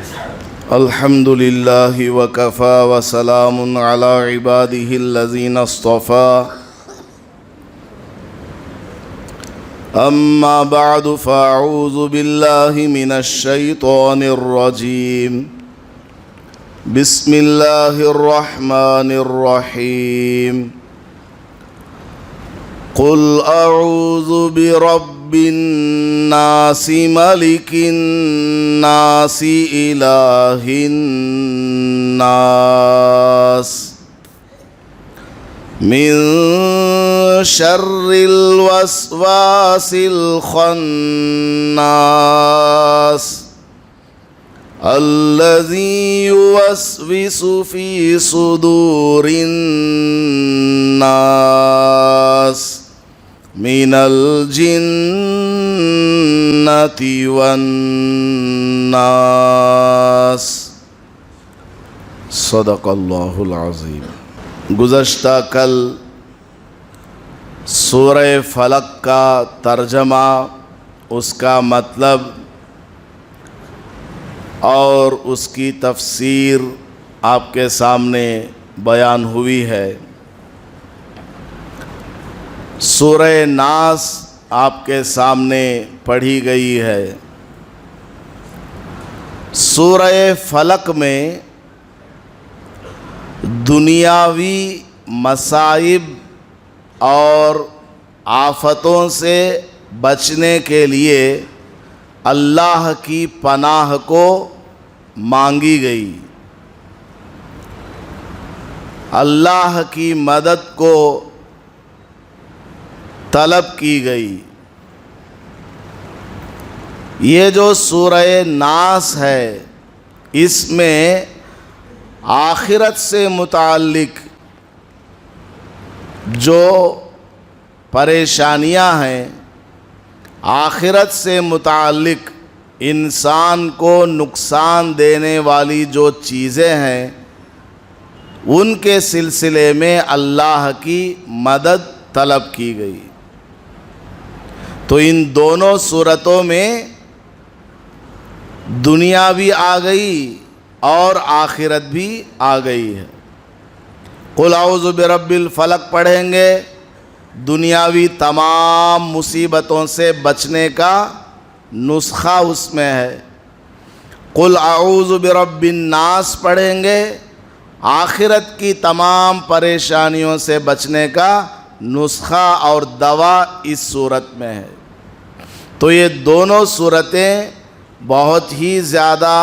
الحمد لله وكفى وسلام على عباده الذين اصطفى أما بعد فأعوذ بالله من الشيطان الرجيم بسم الله الرحمن الرحيم قل أعوذ برب الناس ملك الناس إله الناس من شر الوسواس الخناس الذي يوسوس في صدور الناس من الجنة والناس صدق اللہ العظیم۔ گزشتہ کل سورہ فلق کا ترجمہ، اس کا مطلب اور اس کی تفسیر آپ کے سامنے بیان ہوئی ہے۔ سورہ ناس آپ کے سامنے پڑھی گئی ہے۔ سورہ فلق میں دنیاوی مصائب اور آفتوں سے بچنے کے لیے اللہ کی پناہ کو مانگی گئی، اللہ کی مدد کو طلب کی گئی۔ یہ جو سورہ ناس ہے، اس میں آخرت سے متعلق جو پریشانیاں ہیں، آخرت سے متعلق انسان کو نقصان دینے والی جو چیزیں ہیں، ان کے سلسلے میں اللہ کی مدد طلب کی گئی۔ تو ان دونوں صورتوں میں دنیا بھی آ گئی اور آخرت بھی آ گئی ہے۔ قل اعوذ برب الفلق پڑھیں گے، دنیاوی تمام مصیبتوں سے بچنے کا نسخہ اس میں ہے۔ قل اعوذ برب الناس پڑھیں گے، آخرت کی تمام پریشانیوں سے بچنے کا نسخہ اور دوا اس صورت میں ہے۔ تو یہ دونوں صورتیں بہت ہی زیادہ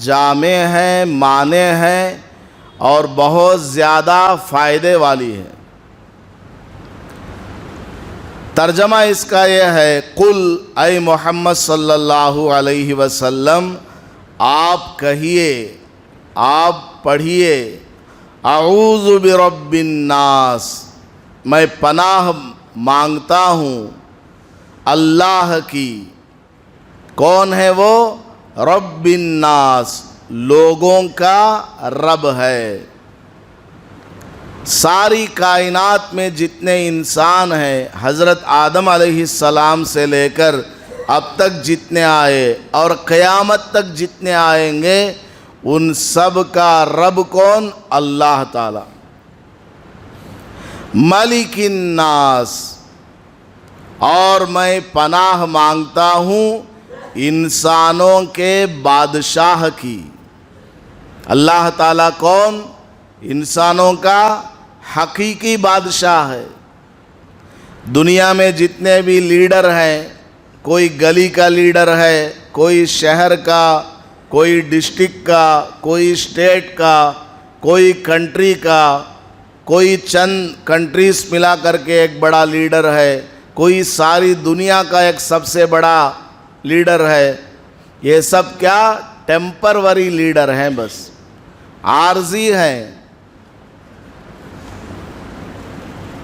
جامع ہیں، مانع ہیں اور بہت زیادہ فائدے والی ہیں۔ ترجمہ اس کا یہ ہے، قل اے محمد صلی اللہ علیہ وسلم آپ کہیے، آپ پڑھیے، اعوذ برب الناس، میں پناہ مانگتا ہوں اللہ کی۔ کون ہے وہ؟ رب الناس، لوگوں کا رب ہے۔ ساری کائنات میں جتنے انسان ہیں، حضرت آدم علیہ السلام سے لے کر اب تک جتنے آئے اور قیامت تک جتنے آئیں گے، ان سب کا رب کون؟ اللہ تعالی۔ ملک الناس، اور میں پناہ مانگتا ہوں انسانوں کے بادشاہ کی۔ اللہ تعالیٰ کون؟ انسانوں کا حقیقی بادشاہ ہے۔ دنیا میں جتنے بھی لیڈر ہیں، کوئی گلی کا لیڈر ہے، کوئی شہر کا، کوئی ڈسٹرکٹ کا، کوئی اسٹیٹ کا، کوئی کنٹری کا، کوئی چند کنٹریز ملا کر کے ایک بڑا لیڈر ہے، کوئی ساری دنیا کا ایک سب سے بڑا لیڈر ہے۔ یہ سب کیا؟ ٹیمپروری لیڈر ہیں، بس عارضی ہیں۔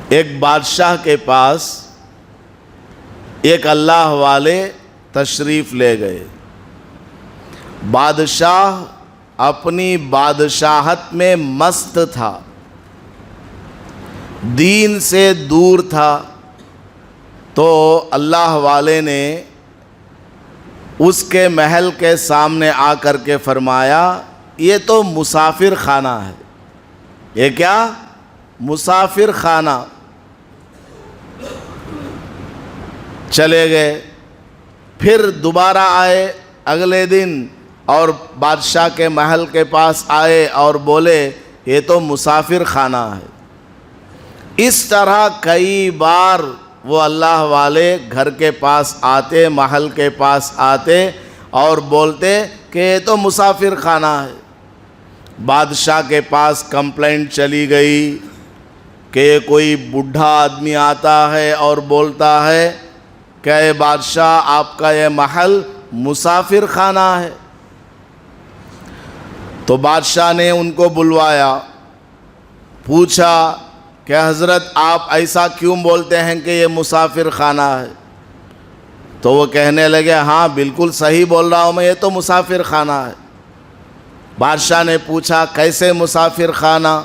ایک بادشاہ کے پاس ایک اللہ والے تشریف لے گئے۔ بادشاہ اپنی بادشاہت میں مست تھا، دین سے دور تھا، تو اللہ والے نے اس کے محل کے سامنے آ کر کے فرمایا یہ تو مسافر خانہ ہے. یہ کیا؟ مسافر خانہ. چلے گئے. پھر دوبارہ آئے اگلے دن اور بادشاہ کے محل کے پاس آئے اور بولے یہ تو مسافر خانہ ہے. اس طرح کئی بار وہ اللہ والے گھر کے پاس آتے، محل کے پاس آتے اور بولتے کہ یہ تو مسافر خانہ ہے. بادشاہ کے پاس کمپلینٹ چلی گئی کہ کوئی بوڑھا آدمی آتا ہے اور بولتا ہے کہ اے بادشاہ آپ کا یہ محل مسافر خانہ ہے. تو بادشاہ نے ان کو بلوایا، پوچھا کہ حضرت آپ ایسا کیوں بولتے ہیں کہ یہ مسافر خانہ ہے؟ تو وہ کہنے لگے ہاں بالکل صحیح بول رہا ہوں میں، یہ تو مسافر خانہ ہے. بادشاہ نے پوچھا کیسے مسافر خانہ؟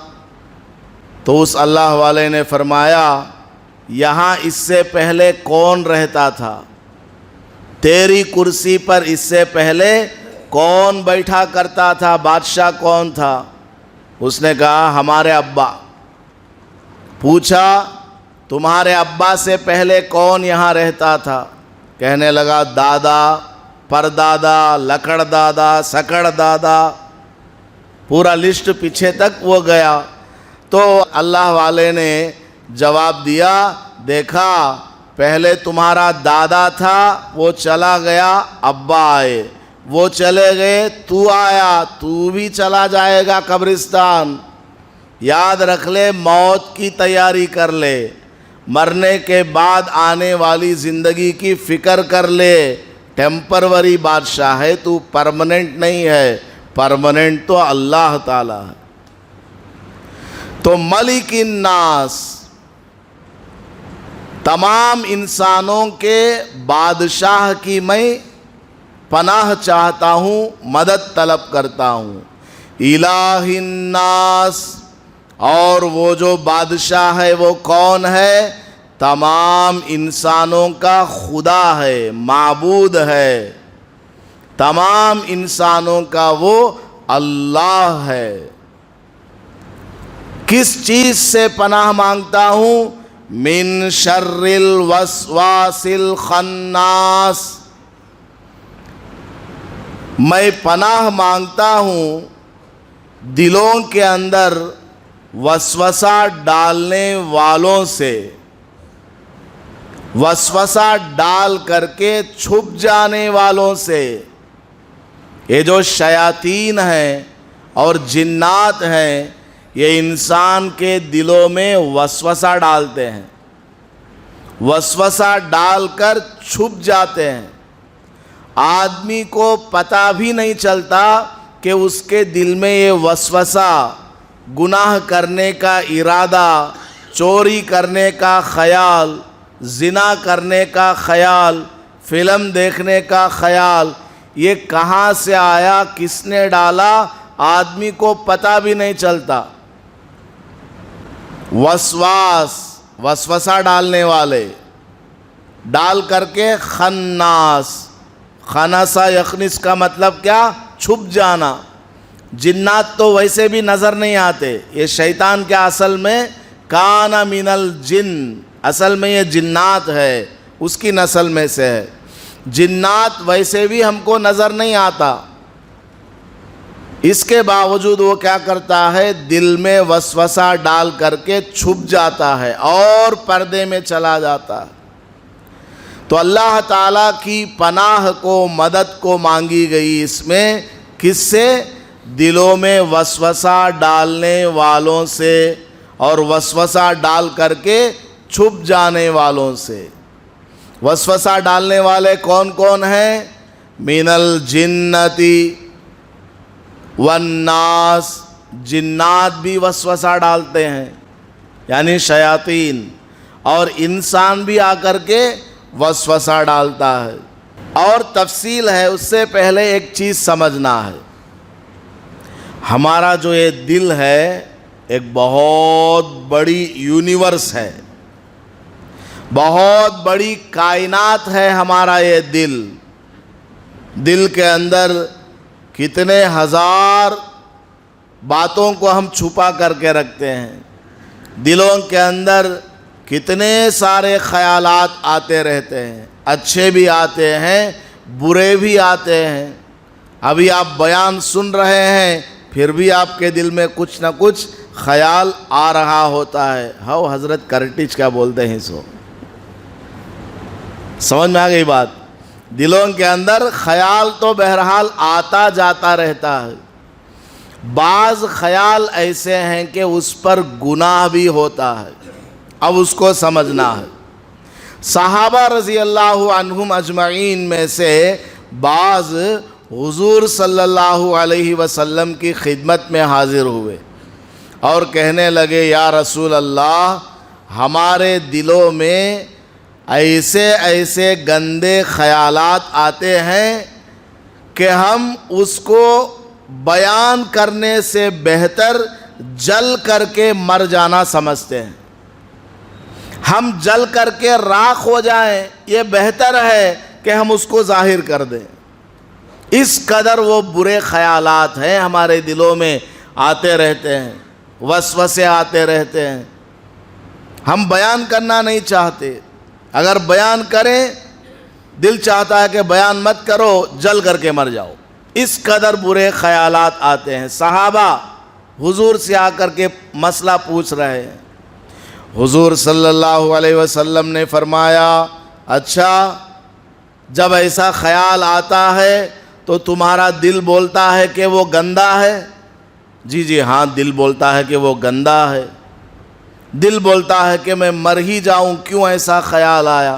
تو اس اللہ والے نے فرمایا یہاں اس سے پہلے کون رہتا تھا؟ تیری کرسی پر اس سے پہلے کون بیٹھا کرتا تھا؟ بادشاہ کون تھا؟ اس نے کہا ہمارے ابا. پوچھا تمہارے ابا سے پہلے کون یہاں رہتا تھا؟ کہنے لگا دادا، پردادا، لکڑ دادا، سکڑ دادا، پورا لسٹ پیچھے تک وہ گیا. تو اللہ والے نے جواب دیا دیکھا پہلے تمہارا دادا تھا وہ چلا گیا، ابا آئے، وہ چلے گئے، تو آیا، تو بھی چلا جائے گا قبرستان. یاد رکھ لے، موت کی تیاری کر لے، مرنے کے بعد آنے والی زندگی کی فکر کر لے. ٹیمپروری بادشاہ ہے تو، پرماننٹ نہیں ہے. پرماننٹ تو اللہ تعالی ہے. تو ملک الناس، تمام انسانوں کے بادشاہ کی میں پناہ چاہتا ہوں، مدد طلب کرتا ہوں. الہ الناس، اور وہ جو بادشاہ ہے وہ کون ہے؟ تمام انسانوں کا خدا ہے، معبود ہے. تمام انسانوں کا وہ اللہ ہے. کس چیز سے پناہ مانگتا ہوں؟ من شر الوسواس الخناس، میں پناہ مانگتا ہوں دلوں کے اندر وسوسہ ڈالنے والوں سے، وسوسہ ڈال کر کے چھپ جانے والوں سے. یہ جو شیاطین ہیں اور جنات ہیں یہ انسان کے دلوں میں وسوسہ ڈالتے ہیں، وسوسہ ڈال کر چھپ جاتے ہیں. آدمی کو پتہ بھی نہیں چلتا کہ اس کے دل میں یہ وسوسہ، گناہ کرنے کا ارادہ، چوری کرنے کا خیال، زنا کرنے کا خیال، فلم دیکھنے کا خیال، یہ کہاں سے آیا، کس نے ڈالا، آدمی کو پتہ بھی نہیں چلتا. وسوسہ ڈالنے والے، ڈال کر کے خناس. خناسا یخنس کا مطلب کیا؟ چھپ جانا. جنات تو ویسے بھی نظر نہیں آتے. یہ شیطان کیا اصل میں کان من الجن، اصل میں یہ جنات ہے، اس کی نسل میں سے ہے. جنات ویسے بھی ہم کو نظر نہیں آتا، اس کے باوجود وہ کیا کرتا ہے؟ دل میں وسوسہ ڈال کر کے چھپ جاتا ہے اور پردے میں چلا جاتا ہے. تو اللہ تعالیٰ کی پناہ کو، مدد کو مانگی گئی اس میں. کس سے؟ دلوں میں وسوسہ ڈالنے والوں سے اور وسوسہ ڈال کر کے چھپ جانے والوں سے. وسوسہ ڈالنے والے کون کون ہیں؟ من الجنتی والناس، جنات بھی وسوسہ ڈالتے ہیں یعنی شیاطین، اور انسان بھی آ کر کے وسوسہ ڈالتا ہے. اور تفصیل ہے، اس سے پہلے ایک چیز سمجھنا ہے. ہمارا جو یہ دل ہے ایک بہت بڑی یونیورس ہے، بہت بڑی کائنات ہے ہمارا یہ دل. دل کے اندر کتنے ہزار باتوں کو ہم چھپا کر کے رکھتے ہیں، دلوں کے اندر کتنے سارے خیالات آتے رہتے ہیں، اچھے بھی آتے ہیں برے بھی آتے ہیں۔ ابھی آپ بیان سن رہے ہیں پھر بھی آپ کے دل میں کچھ نہ کچھ خیال آ رہا ہوتا ہے۔ ہاؤ حضرت کرٹیچ کیا بولتے ہیں سو، سمجھ میں آ گئی بات؟ دلوں کے اندر خیال تو بہرحال آتا جاتا رہتا ہے۔ بعض خیال ایسے ہیں کہ اس پر گناہ بھی ہوتا ہے، اب اس کو سمجھنا ہے۔ صحابہ رضی اللہ عنہم اجمعین میں سے بعض حضور صلی اللہ علیہ وسلم کی خدمت میں حاضر ہوئے اور کہنے لگے یا رسول اللہ، ہمارے دلوں میں ایسے ایسے گندے خیالات آتے ہیں کہ ہم اس کو بیان کرنے سے بہتر جل کر کے مر جانا سمجھتے ہیں۔ ہم جل کر کے راکھ ہو جائیں یہ بہتر ہے کہ ہم اس کو ظاہر کر دیں۔ اس قدر وہ برے خیالات ہیں ہمارے دلوں میں آتے رہتے ہیں، وسوسے آتے رہتے ہیں، ہم بیان کرنا نہیں چاہتے۔ اگر بیان کریں دل چاہتا ہے کہ بیان مت کرو، جل کر کے مر جاؤ، اس قدر برے خیالات آتے ہیں۔ صحابہ حضور سے آ کر کے مسئلہ پوچھ رہے ہیں، حضور صلی اللہ علیہ وسلم نے فرمایا اچھا جب ایسا خیال آتا ہے تو تمہارا دل بولتا ہے کہ وہ گندا ہے؟ جی ہاں، دل بولتا ہے کہ وہ گندا ہے، دل بولتا ہے کہ میں مر ہی جاؤں، کیوں ایسا خیال آیا؟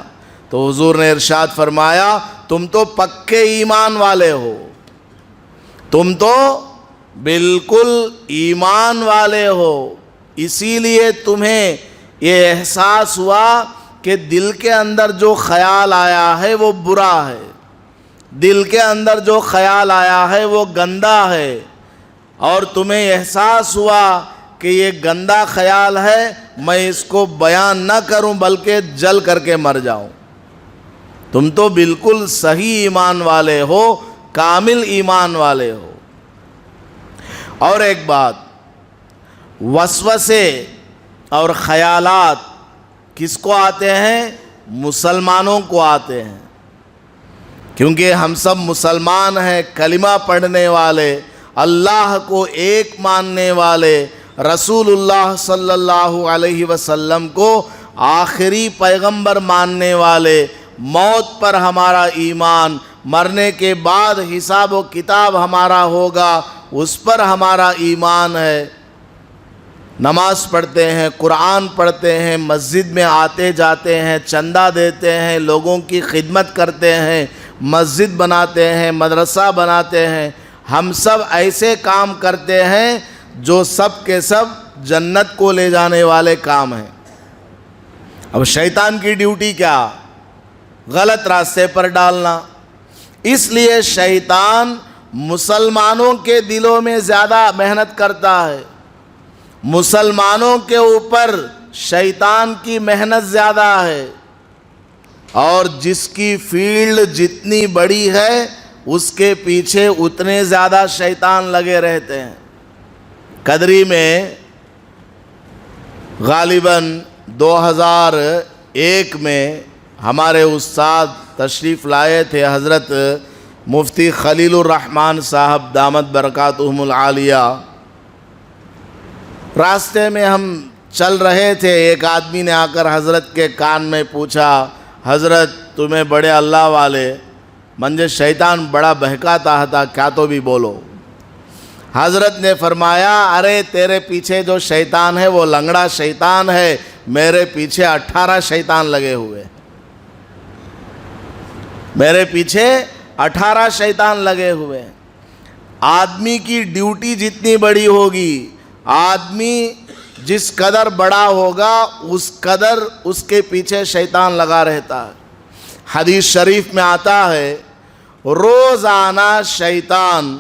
تو حضور نے ارشاد فرمایا تم تو پکے ایمان والے ہو، تم تو بالکل ایمان والے ہو، اسی لیے تمہیں یہ احساس ہوا کہ دل کے اندر جو خیال آیا ہے وہ برا ہے، دل کے اندر جو خیال آیا ہے وہ گندا ہے، اور تمہیں احساس ہوا کہ یہ گندا خیال ہے، میں اس کو بیان نہ کروں بلکہ جل کر کے مر جاؤں۔ تم تو بالکل صحیح ایمان والے ہو، کامل ایمان والے ہو۔ اور ایک بات، وسوسے اور خیالات کس کو آتے ہیں؟ مسلمانوں کو آتے ہیں، کیونکہ ہم سب مسلمان ہیں، کلمہ پڑھنے والے، اللہ کو ایک ماننے والے، رسول اللہ صلی اللہ علیہ وسلم کو آخری پیغمبر ماننے والے، موت پر ہمارا ایمان، مرنے کے بعد حساب و کتاب ہمارا ہوگا اس پر ہمارا ایمان ہے۔ نماز پڑھتے ہیں، قرآن پڑھتے ہیں، مسجد میں آتے جاتے ہیں، چندہ دیتے ہیں، لوگوں کی خدمت کرتے ہیں، مسجد بناتے ہیں، مدرسہ بناتے ہیں، ہم سب ایسے کام کرتے ہیں جو سب کے سب جنت کو لے جانے والے کام ہیں۔ اب شیطان کی ڈیوٹی کیا؟ غلط راستے پر ڈالنا۔ اس لیے شیطان مسلمانوں کے دلوں میں زیادہ محنت کرتا ہے، مسلمانوں کے اوپر شیطان کی محنت زیادہ ہے، اور جس کی فیلڈ جتنی بڑی ہے اس کے پیچھے اتنے زیادہ شیطان لگے رہتے ہیں۔ قدری میں غالباً 2001 میں ہمارے استاد تشریف لائے تھے، حضرت مفتی خلیل الرحمن صاحب دامت برکاتہم العالیہ۔ راستے میں ہم چل رہے تھے، ایک آدمی نے آ کر حضرت کے کان میں پوچھا حضرت تمہیں بڑے اللہ والے، منجھے شیطان بڑا بہکاتا تھا، کیا تو بھی بولو۔ حضرت نے فرمایا ارے تیرے پیچھے جو شیطان ہے وہ لنگڑا شیطان ہے، میرے پیچھے 18 شیطان لگے ہوئے، میرے پیچھے 18 شیطان لگے ہوئے۔ آدمی کی ڈیوٹی جتنی بڑی ہوگی، آدمی جس قدر بڑا ہوگا اس قدر اس کے پیچھے شیطان لگا رہتا ہے۔ حدیث شریف میں آتا ہے روزانہ شیطان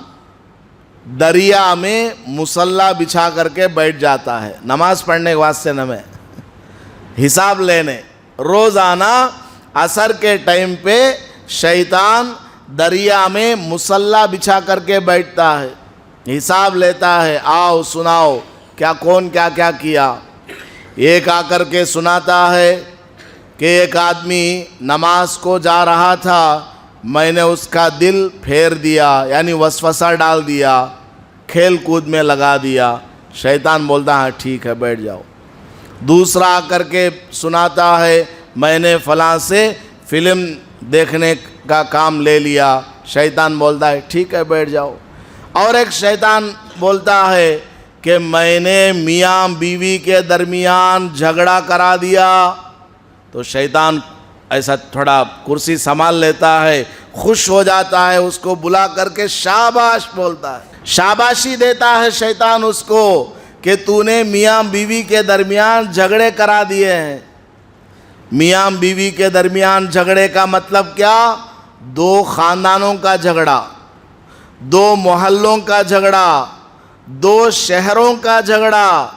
دریا میں مصلی بچھا کر کے بیٹھ جاتا ہے، نماز پڑھنے کے واسطے نہ میں حساب لینے۔ روزانہ عصر کے ٹائم پہ شیطان دریا میں مصلا بچھا کر کے بیٹھتا ہے، حساب لیتا ہے، آؤ سناؤ کیا کون کیا کیا کیا۔ ایک آ کر کے سناتا ہے کہ ایک آدمی نماز کو جا رہا تھا، میں نے اس کا دل پھیر دیا، یعنی وسوسہ ڈال دیا، کھیل کود میں لگا دیا۔ شیطان بولتا ہے ٹھیک ہے بیٹھ جاؤ۔ دوسرا آ کر کے سناتا ہے میں نے فلاں سے فلم دیکھنے کا کام لے لیا۔ شیطان بولتا ہے ٹھیک ہے بیٹھ جاؤ۔ اور ایک شیطان بولتا ہے کہ میں نے میاں بیوی کے درمیان جھگڑا کرا دیا۔ تو شیطان ایسا تھوڑا کرسی سنبھال لیتا ہے، خوش ہو جاتا ہے، اس کو بلا کر کے شاباش بولتا ہے، شاباشی دیتا ہے شیطان اس کو کہ تو نے میاں بیوی کے درمیان جھگڑے کرا دیے ہیں۔ میاں بیوی کے درمیان جھگڑے کا مطلب کیا؟ دو خاندانوں کا جھگڑا، دو محلوں کا جھگڑا، دو شہروں کا جھگڑا۔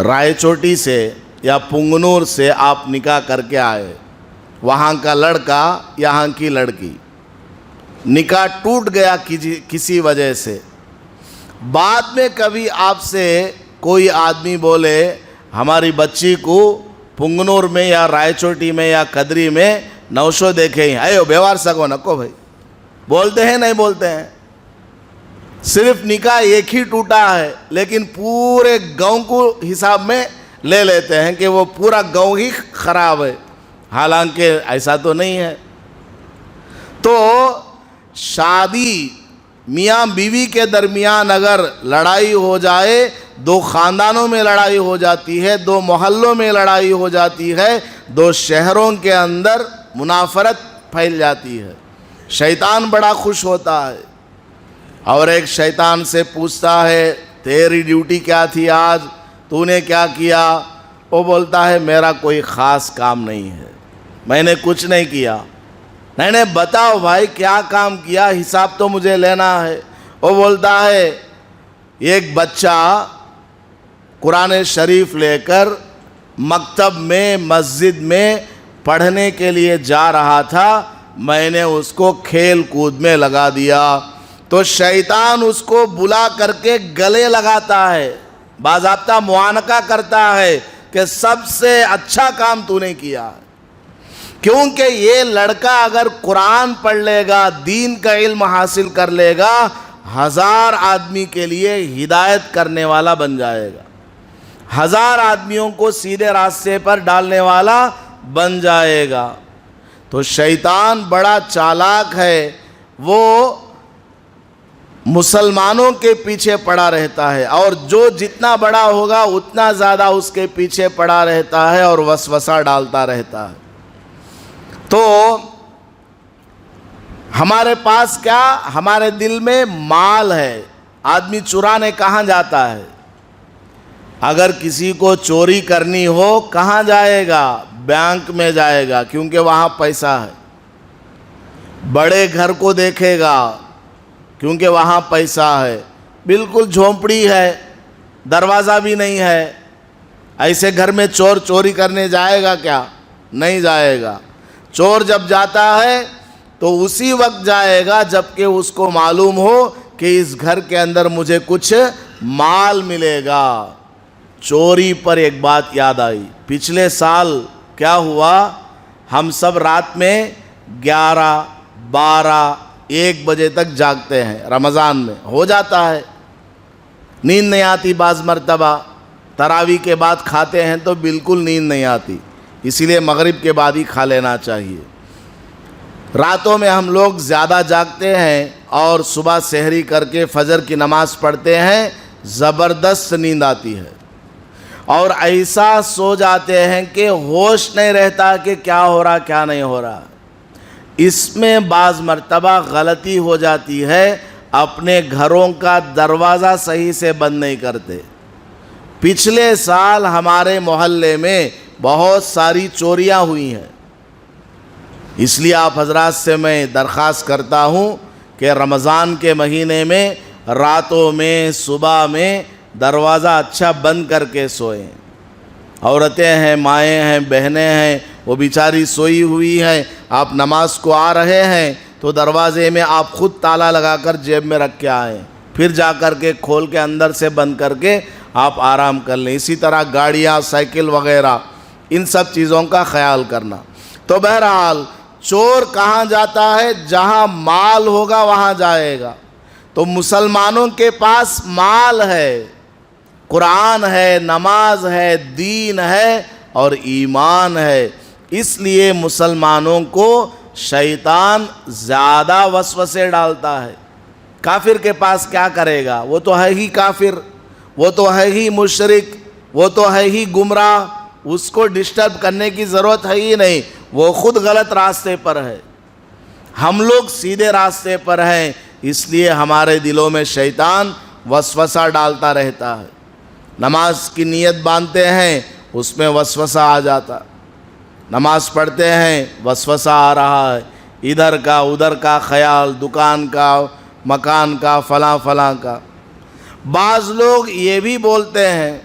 رائے چوٹی سے یا پنگنور سے آپ نکاح کر کے آئے، وہاں کا لڑکا یہاں کی لڑکی، نکاح ٹوٹ گیا کسی وجہ سے۔ بعد میں کبھی آپ سے کوئی آدمی بولے ہماری بچی کو پنگنور میں یا رائے چوٹی میں یا قدری میں نوشو دیکھے ہیں، ایو بیوار سکو نکو بھائی، بولتے ہیں نہیں بولتے ہیں؟ صرف نکاح ایک ہی ٹوٹا ہے لیکن پورے گاؤں کو حساب میں لے لیتے ہیں کہ وہ پورا گاؤں ہی خراب ہے، حالانکہ ایسا تو نہیں ہے۔ تو شادی میاں بیوی کے درمیان اگر لڑائی ہو جائے، دو خاندانوں میں لڑائی ہو جاتی ہے، دو محلوں میں لڑائی ہو جاتی ہے، دو شہروں کے اندر منافرت پھیل جاتی ہے۔ شیطان بڑا خوش ہوتا ہے اور ایک شیطان سے پوچھتا ہے تیری ڈیوٹی کیا تھی آج، تو نے کیا کیا؟ وہ بولتا ہے میرا کوئی خاص کام نہیں ہے، میں نے کچھ نہیں کیا۔ نہیں بتاؤ بھائی کیا کام کیا، حساب تو مجھے لینا ہے۔ وہ بولتا ہے ایک بچہ قرآن شریف لے کر مکتب میں مسجد میں پڑھنے کے لیے جا رہا تھا، میں نے اس کو کھیل کود میں لگا دیا۔ تو شیطان اس کو بلا کر کے گلے لگاتا ہے، باضابطہ معانقہ کرتا ہے کہ سب سے اچھا کام تو نے کیا، کیونکہ یہ لڑکا اگر قرآن پڑھ لے گا، دین کا علم حاصل کر لے گا، 1000 آدمی کے لیے ہدایت کرنے والا بن جائے گا، 1000 آدمیوں کو سیدھے راستے پر ڈالنے والا بن جائے گا۔ تو شیطان بڑا چالاک ہے، وہ مسلمانوں کے پیچھے پڑا رہتا ہے، اور جو جتنا بڑا ہوگا اتنا زیادہ اس کے پیچھے پڑا رہتا ہے اور وسوسہ ڈالتا رہتا ہے۔ تو ہمارے پاس کیا؟ ہمارے دل میں مال ہے۔ آدمی چرانے کہاں جاتا ہے؟ اگر کسی کو چوری کرنی ہو کہاں جائے گا؟ بینک میں جائے گا، کیونکہ وہاں پیسہ ہے۔ بڑے گھر کو دیکھے گا کیونکہ وہاں پیسہ ہے۔ بالکل جھونپڑی ہے، دروازہ بھی نہیں ہے، ایسے گھر میں چور چوری کرنے جائے گا کیا؟ نہیں جائے گا۔ چور جب جاتا ہے تو اسی وقت جائے گا جب کہ اس کو معلوم ہو کہ اس گھر کے اندر مجھے کچھ مال ملے گا۔ چوری پر ایک بات یاد آئی، پچھلے سال کیا ہوا، ہم سب رات میں 11، 12، 1 بجے تک جاگتے ہیں، رمضان میں ہو جاتا ہے، نیند نہیں آتی، بعض مرتبہ تراویح کے بعد کھاتے ہیں تو بالکل نیند نہیں آتی، اسی لیے مغرب کے بعد ہی کھا لینا چاہیے۔ راتوں میں ہم لوگ زیادہ جاگتے ہیں اور صبح سحری کر کے فجر کی نماز پڑھتے ہیں، زبردست نیند آتی ہے، اور ایسا سو جاتے ہیں کہ ہوش نہیں رہتا کہ کیا ہو رہا کیا نہیں ہو رہا۔ اس میں بعض مرتبہ غلطی ہو جاتی ہے، اپنے گھروں کا دروازہ صحیح سے بند نہیں کرتے۔ پچھلے سال ہمارے محلے میں بہت ساری چوریاں ہوئی ہیں، اس لیے آپ حضرات سے میں درخواست کرتا ہوں کہ رمضان کے مہینے میں راتوں میں صبح میں دروازہ اچھا بند کر کے سوئیں۔ عورتیں ہیں، مائیں ہیں، بہنیں ہیں، وہ بیچاری سوئی ہوئی ہیں، آپ نماز کو آ رہے ہیں تو دروازے میں آپ خود تالا لگا کر جیب میں رکھ کے آئیں، پھر جا کر کے کھول کے اندر سے بند کر کے آپ آرام کر لیں۔ اسی طرح گاڑیاں، سائیکل وغیرہ، ان سب چیزوں کا خیال کرنا۔ تو بہرحال چور کہاں جاتا ہے؟ جہاں مال ہوگا وہاں جائے گا۔ تو مسلمانوں کے پاس مال ہے، قرآن ہے، نماز ہے، دین ہے اور ایمان ہے، اس لیے مسلمانوں کو شیطان زیادہ وسوسے ڈالتا ہے۔ کافر کے پاس کیا کرے گا؟ وہ تو ہے ہی کافر، وہ تو ہے ہی مشرک، وہ تو ہے ہی گمراہ، اس کو ڈسٹرب کرنے کی ضرورت ہے ہی نہیں، وہ خود غلط راستے پر ہے۔ ہم لوگ سیدھے راستے پر ہیں، اس لیے ہمارے دلوں میں شیطان وسوسہ ڈالتا رہتا ہے۔ نماز کی نیت باندھتے ہیں، اس میں وسوسہ آ جاتا، نماز پڑھتے ہیں وسوسہ آ رہا ہے، ادھر کا ادھر کا خیال، دکان کا، مکان کا، فلاں فلاں کا۔ بعض لوگ یہ بھی بولتے ہیں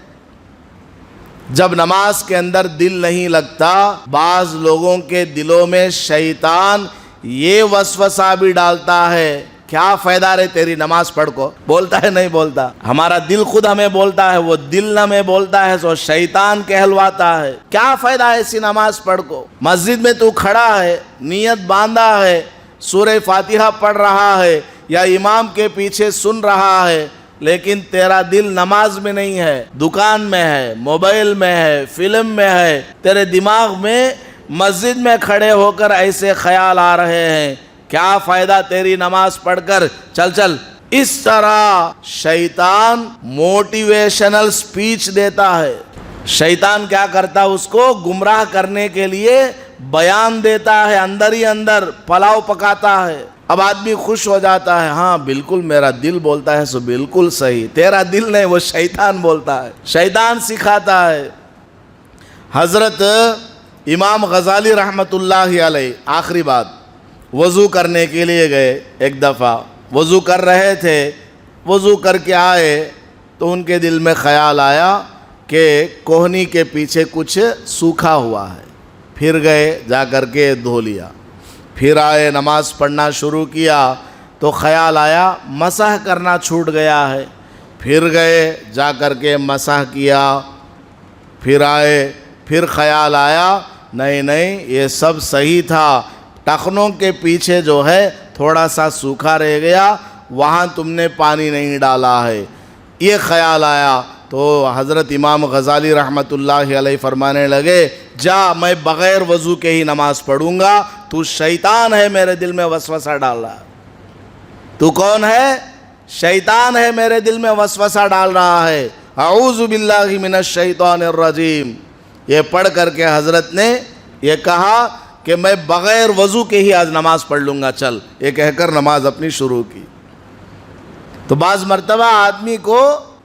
جب نماز کے اندر دل نہیں لگتا، بعض لوگوں کے دلوں میں شیطان یہ وسوسہ بھی ڈالتا ہے، کیا فائدہ رہے تیری نماز پڑھ کو؟ بولتا ہے نہیں بولتا؟ ہمارا دل خود ہمیں بولتا ہے، وہ دل ہمیں بولتا ہے سو شیطان کہلواتا ہے۔ کیا فائدہ ہے ایسی نماز پڑھ کو؟ مسجد میں تو کھڑا ہے، نیت باندھا ہے، سورہ فاتحہ پڑھ رہا ہے یا امام کے پیچھے سن رہا ہے، لیکن تیرا دل نماز میں نہیں ہے، دکان میں ہے، موبائل میں ہے، فلم میں ہے، تیرے دماغ میں مسجد میں کھڑے ہو کر ایسے خیال آ رہے ہیں، کیا فائدہ تیری نماز پڑھ کر؟ چل چل۔ اس طرح شیطان موٹیویشنل سپیچ دیتا ہے۔ شیطان کیا کرتا ہے؟ اس کو گمراہ کرنے کے لیے بیان دیتا ہے، اندر ہی اندر پلاؤ پکاتا ہے۔ اب آدمی خوش ہو جاتا ہے، ہاں بالکل میرا دل بولتا ہے سو بالکل صحیح۔ تیرا دل نہیں، وہ شیطان بولتا ہے، شیطان سکھاتا ہے۔ حضرت امام غزالی رحمۃ اللہ علیہ آخری بات، وضو کرنے کے لیے گئے، ایک دفعہ وضو کر رہے تھے، وضو کر کے آئے تو ان کے دل میں خیال آیا کہ کوہنی کے پیچھے کچھ سوکھا ہوا ہے، پھر گئے جا کر کے دھو لیا، پھر آئے نماز پڑھنا شروع کیا تو خیال آیا مسح کرنا چھوٹ گیا ہے، پھر گئے جا کر کے مسح کیا، پھر آئے، پھر خیال آیا نہیں نہیں یہ سب صحیح تھا، ٹخنوں کے پیچھے جو ہے تھوڑا سا سوکھا رہ گیا، وہاں تم نے پانی نہیں ڈالا ہے، یہ خیال آیا تو حضرت امام غزالی رحمۃ اللہ علیہ فرمانے لگے جا میں بغیر وضو کے ہی نماز پڑھوں گا، تو شیطان ہے میرے دل میں وسوسہ ڈال رہا ہے۔ تو کون ہے؟ شیطان ہے میرے دل میں وسوسہ ڈال رہا ہے۔ اعوذ باللہ من الشیطان الرجیم، یہ پڑھ کر کے حضرت نے یہ کہا کہ میں بغیر وضو کے ہی آج نماز پڑھ لوں گا، چل، یہ کہہ کر نماز اپنی شروع کی۔ تو بعض مرتبہ آدمی کو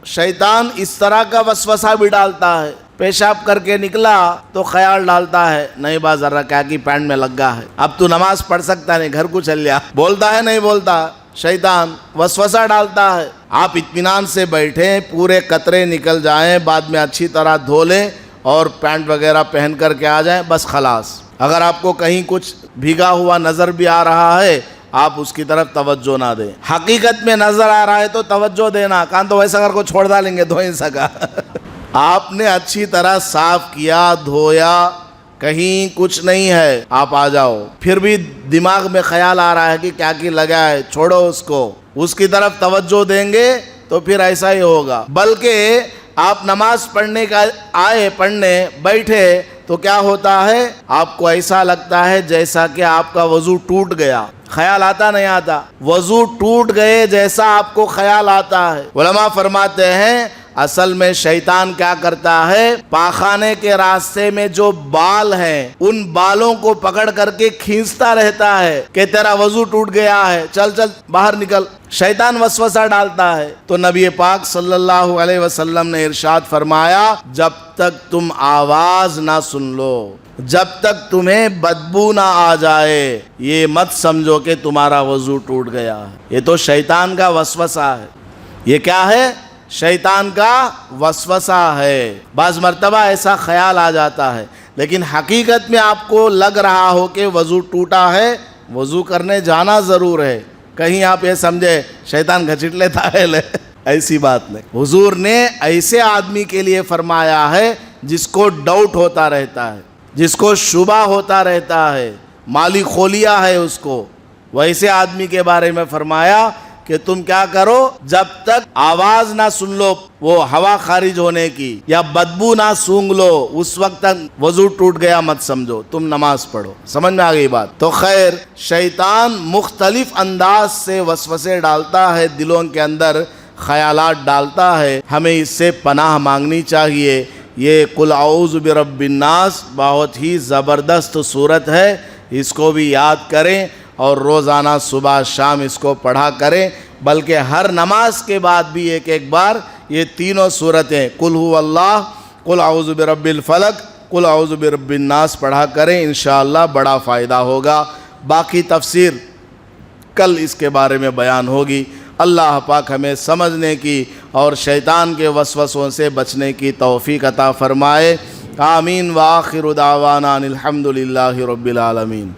شیطان اس طرح کا وسوسہ بھی ڈالتا ہے، پیشاب کر کے نکلا تو خیال ڈالتا ہے نہیں با ذرا کیا کی پینٹ میں لگا ہے، اب تو نماز پڑھ سکتا نہیں، گھر کو چل لیا، بولتا ہے نہیں بولتا؟ شیطان وسوسہ ڈالتا ہے۔ آپ اطمینان سے بیٹھیں، پورے قطرے نکل جائیں، بعد میں اچھی طرح دھو لیں اور پینٹ وغیرہ پہن کر کے آ جائیں، بس خلاص۔ اگر آپ کو کہیں کچھ بھیگا ہوا نظر بھی آ رہا ہے آپ اس کی طرف توجہ نہ دیں، حقیقت میں نظر آ رہا ہے تو توجہ دینا، کان تو ویسا اگر کو چھوڑ ڈالیں گے دھو نہیں سکا۔ آپ نے اچھی طرح صاف کیا، دھویا، کہیں کچھ نہیں ہے، آپ آ جاؤ، پھر بھی دماغ میں خیال آ رہا ہے کہ کیا کی لگا ہے، چھوڑو اس کو، اس کی طرف توجہ دیں گے تو پھر ایسا ہی ہوگا۔ بلکہ آپ نماز پڑھنے کا آئے، پڑھنے بیٹھے تو کیا ہوتا ہے؟ آپ کو ایسا لگتا ہے جیسا کہ آپ کا وضو ٹوٹ گیا، خیال آتا نہیں آتا؟ وضو ٹوٹ گئے جیسا آپ کو خیال آتا ہے۔ علماء فرماتے ہیں اصل میں شیطان کیا کرتا ہے؟ پاخانے کے راستے میں جو بال ہیں ان بالوں کو پکڑ کر کے کھینچتا رہتا ہے کہ تیرا وضو ٹوٹ گیا ہے، چل چل باہر نکل۔ شیطان وسوسہ ڈالتا ہے۔ تو نبی پاک صلی اللہ علیہ وسلم نے ارشاد فرمایا جب تک تم آواز نہ سن لو، جب تک تمہیں بدبو نہ آ جائے، یہ مت سمجھو کہ تمہارا وضو ٹوٹ گیا ہے۔ یہ تو شیطان کا وسوسہ ہے۔ یہ کیا ہے؟ شیطان کا وسوسہ ہے۔ بعض مرتبہ ایسا خیال آ جاتا ہے لیکن حقیقت میں آپ کو لگ رہا ہو کہ وضو ٹوٹا ہے، وضو کرنے جانا ضرور ہے، کہیں آپ یہ سمجھے شیطان گھچٹ لیتا ہے، ایسی بات نہیں۔ حضور نے ایسے آدمی کے لیے فرمایا ہے جس کو ڈاؤٹ ہوتا رہتا ہے، جس کو شبہ ہوتا رہتا ہے، مالی خولیا ہے اس کو، ویسے آدمی کے بارے میں فرمایا کہ تم کیا کرو، جب تک آواز نہ سن لو وہ ہوا خارج ہونے کی یا بدبو نہ سونگ لو، اس وقت تک وضو ٹوٹ گیا مت سمجھو، تم نماز پڑھو۔ سمجھ میں آ گئی بات؟ تو خیر، شیطان مختلف انداز سے وسوسے ڈالتا ہے، دلوں کے اندر خیالات ڈالتا ہے، ہمیں اس سے پناہ مانگنی چاہیے۔ یہ قل اعوذ برب الناس بہت ہی زبردست صورت ہے، اس کو بھی یاد کریں اور روزانہ صبح شام اس کو پڑھا کریں، بلکہ ہر نماز کے بعد بھی ایک ایک بار یہ تینوں صورتیں قل هو اللہ، قل اعوذ برب الفلق، قل اعوذ برب الناس پڑھا کریں، انشاءاللہ بڑا فائدہ ہوگا۔ باقی تفسیر کل اس کے بارے میں بیان ہوگی۔ اللہ پاک ہمیں سمجھنے کی اور شیطان کے وسوسوں سے بچنے کی توفیق عطا فرمائے۔ آمین۔ وآخر دعوانا ان الحمد للہ رب العالمین۔